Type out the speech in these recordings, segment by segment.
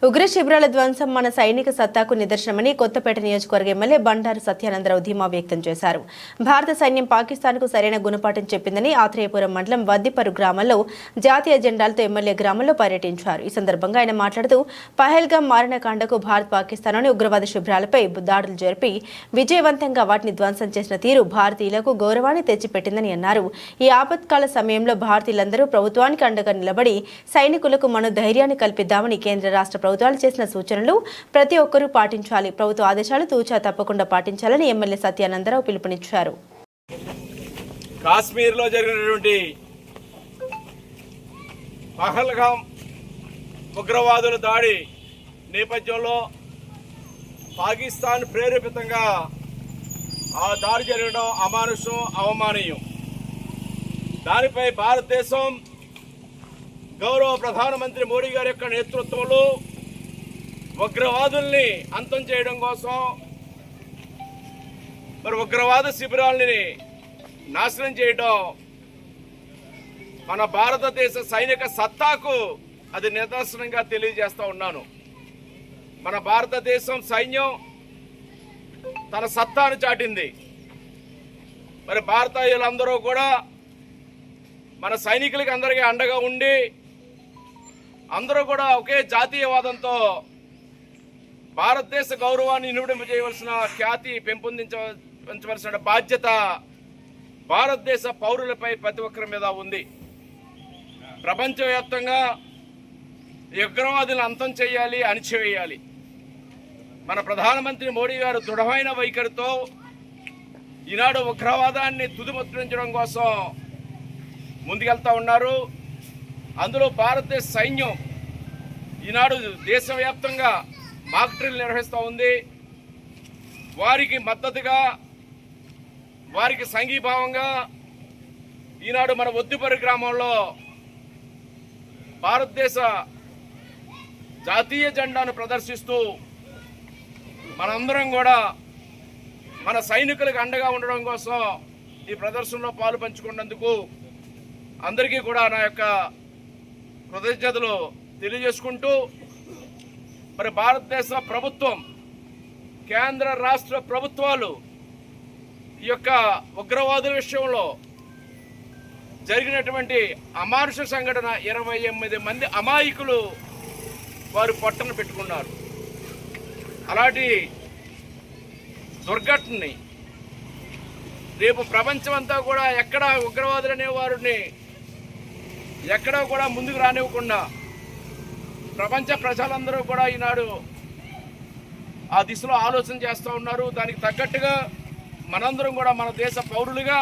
ఉగ్ర శిబిరాల ధ్వంసం మన సైనిక సత్తాకు నిదర్శనమని కొత్తపేట నియోజకవర్గ ఎమ్మెల్యే బండారు సత్యానందరావు ధీమా వ్యక్తం చేశారు. భారత సైన్యం పాకిస్తాన్కు సరైన గుణపాఠం చెప్పిందని ఆత్రేయపురం మండలం వద్దిపరు గ్రామంలో జాతీయ జెండాలతో ఎమ్మెల్యే గ్రామంలో పర్యటించారు. ఈ సందర్భంగా ఆయన మాట్లాడుతూ పహల్గాం మారణకాండకు భారత్ పాకిస్తాన్లోని ఉగ్రవాద శిబిరాలపై దాడులు జరిపి విజయవంతంగా వాటిని ధ్వంసం చేసిన తీరు భారతీయులకు గౌరవాన్ని తెచ్చిపెట్టిందని అన్నారు. ఈ ఆపత్కాల సమయంలో భారతీయులందరూ ప్రభుత్వానికి అండగా నిలబడి సైనికులకు మనోధైర్యాన్ని కల్పిద్దామని కేంద్ర రాష్ట్ర ప్రభుత్వాలు చేసిన సూచనలు ప్రతి ఒక్కరూ పాటించాలి. ప్రభుత్వ ఆదేశాలు తూచా తప్పకుండా పాటించాలని ఎమ్మెల్యే సత్యానందరావు పిలుపునిచ్చారు. కాశ్మీర్లో జరిగినటువంటి పహల్గాం ఉగ్రవాదుల దాడి నేపథ్యంలో పాకిస్తాన్ ప్రేరేపితంగా ఆ దాడి జరగడం అమానుషం, అవమానీయం. దానిపై భారతదేశం గౌరవ ప్రధానమంత్రి మోడీ గారి యొక్క నేతృత్వంలో ఉగ్రవాదుల్ని అంతం చేయడం కోసం, మరి ఉగ్రవాద శిబిరాలని నాశనం చేయడం మన భారతదేశ సైనిక సత్తాకు అది నిదర్శనంగా తెలియజేస్తా ఉన్నాను. మన భారతదేశం సైన్యం తన సత్తాను చాటింది. మరి భారతీయులందరూ కూడా మన సైనికులకి అందరికీ అండగా ఉండి అందరూ కూడా ఒకే జాతీయవాదంతో భారతదేశ గౌరవాన్ని నిలువడింపజేయవలసిన, ఖ్యాతి పెంపొందించవలసిన బాధ్యత భారతదేశ పౌరులపై ప్రతి ఒక్కరి మీద ఉంది. ప్రపంచవ్యాప్తంగా ఈ ఉగ్రవాదులను అంతం చేయాలి, అణిచివేయాలి. మన ప్రధానమంత్రి మోడీ గారు దృఢమైన వైఖరితో ఈనాడు ఉగ్రవాదాన్ని తుదిముట్టించడం కోసం ముందుకెళ్తా ఉన్నారు. అందులో భారతదేశ సైన్యం ఈనాడు దేశవ్యాప్తంగా మాక్ డ్రిల్ నిర్వహిస్తూ ఉంది. వారికి మద్దతుగా, వారికి సంఘీభావంగా ఈనాడు మన వద్దిపర్రి గ్రామంలో భారతదేశ జాతీయ జెండాను ప్రదర్శిస్తూ మనందరం కూడా మన సైనికులకు అండగా ఉండడం కోసం ఈ ప్రదర్శనలో పాలు పంచుకున్నందుకు అందరికీ కూడా నా యొక్క కృతజ్ఞతలు తెలియజేసుకుంటూ, మరి భారతదేశ ప్రభుత్వం, కేంద్ర రాష్ట్ర ప్రభుత్వాలు ఈ యొక్క ఉగ్రవాదుల విషయంలో జరిగినటువంటి అమానుష సంఘటన 28 మంది అమాయకులు వారు పొట్టను పెట్టుకున్నారు. అలాంటి దుర్ఘటనని రేపు ప్రపంచమంతా కూడా ఎక్కడ ఉగ్రవాదులు అనే వారిని ఎక్కడా కూడా ముందుకు రానివ్వకుండా ప్రపంచ ప్రజలందరూ కూడా ఈనాడు ఆ దిశలో ఆలోచన చేస్తూ ఉన్నారు. దానికి తగ్గట్టుగా మనందరం కూడా మన దేశ పౌరులుగా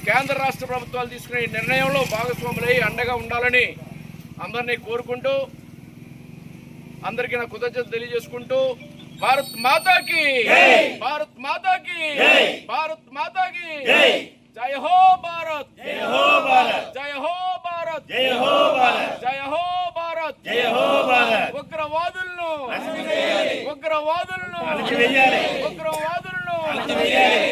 కేంద్ర రాష్ట్ర ప్రభుత్వాలు తీసుకునే నిర్ణయంలో భాగస్వాములై అండగా ఉండాలని అందరినీ కోరుకుంటూ, అందరికీ నా కృతజ్ఞతలు తెలియజేసుకుంటూ, భారత్ మాతాకి, భారత్ మాతాకి, భారత్ మాతాకి జై హో భారత్, జై హో భారత్, జై హో భారత్, జై హో భారత్, జై హో భారత్, జై హో భారత్. ఉగ్రవాదులను అణచివేయాలి, ఉగ్రవాదులను అణచివేయాలి, ఉగ్రవాదులను అణచివేయాలి.